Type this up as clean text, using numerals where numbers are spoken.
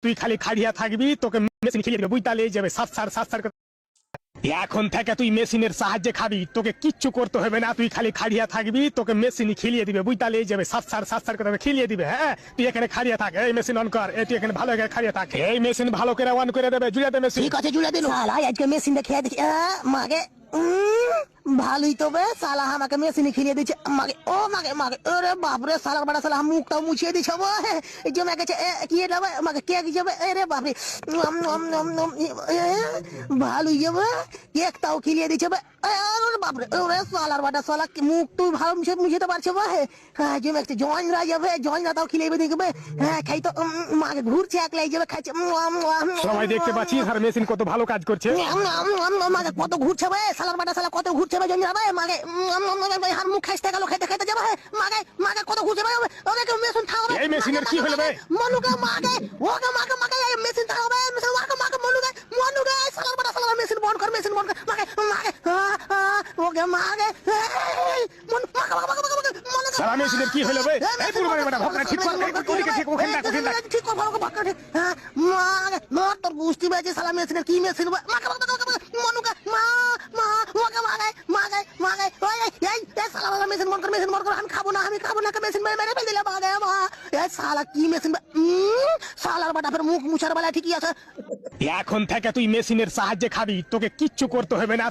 তুই খালি খাড়িয়া থাকবি, তোকে মেশিন খেলিয়ে দিবে, বুঝতে লেগে যাবে সাত সার এখন থেকে তুই মেশিনের সাহায্যে খাবি, তোকে কিচ্ছু করতে হবে না, তুই খালি খাড়িয়া থাকবি, তোকে মেশিন খেলিয়ে দিবে, বুঝতে লেগে যাবে সাত সার করে খেলিয়ে দিবে। হ্যাঁ, তুই এখানে খাড়িয়া থাক, এই মেশিন অন কর, তুই এখানে ভালো করে খাড়িয়া থাক, এই মেশিন ভালো করে অন করে দেবে, জুড়ে দে মেশিন। ঠিক আছে জুড়ে দিন। আজকে মেশিনটা খেয়ে দিচ্ছি মাকে। ভালোই তো বে, সালা আমাকে মেশিনে খেলিয়ে দিচ্ছে মাকে। ও মাকে মাকে, ওরে বাপরে, সালার বাড়া সালা মুখটাও মুছিয়ে দিচ্ছে জমে গেছে। কি যাবে মাকে, কেক যাবে, রে বাপরে, ভালোই যাবে, কেকটাও খেলিয়ে দিচ্ছে বাপরে। ওরে সালার বাটা সালা মুখ তুই ভালো মুছিতে পারছে জমে গেছে। জয়নরা যাবে, জয়নরা তাও খেলিয়ে দেখবে। হ্যাঁ, খাই তো মাকে ঘুরছে, একলাই যাবে খাইছে। সবাই দেখতে পাচ্ছিস আর মেশিন কত ভালো কাজ করছে। মাকে কত ঘুরছে ভাই, সালার বাটা সালা কত ঘুরছে ভাই, জঞ্জরা ভাই মাকে। হার মুখ খাইতে গেল, খাইতে খাইতে যাবে মাকে, মাকে কত ঘুরছে ভাই। ওকে মেশিন থাকবে, এই মেশিনের কি হলো ভাই? মনুকে মাকে, ওকে মাকে মাকে, এই মেশিন থাকবে, মেশিন মাকে মাকে, মনুকে মনুকে, সালার বাটা সালা মেশিন বন্ধ কর, মেশিন বন্ধ কর মাকে মাকে। ওকে মাকে, মন মাকে মাকে মাকে মাকে মনুকে। সালা মেশিনের কি হলো ভাই? এই পুরো বাড়া ভক্তা ঠিক কর, ওদিকে ঠিক, ওখানে রাখ, ওখানে রাখ। ঠিক কর, ভালো ভক্তা ঠিক। মাকে মর তোর বুঝতে পেরেছি সালা মেশিনের কি মেশিন মাকে মাকে মনুকে মা মা ওকে মাকে মাকে মাকে। ওই এই সালা বাবা মেশিন বন্ধ কর, মেশিন বন্ধ কর, আমি খাবো না, আমি খাবো না, মেশিন মেরে ফেলে দিলাম মাকে মা। এই সালা কি মেশিন, সালার বাটা ফের মুখ মুছার বেলা ঠিকই আছে। এখন থেকে তুই মেশিনের সাহায্যে খাবি, তোকে কিচ্ছু করতে হবে না।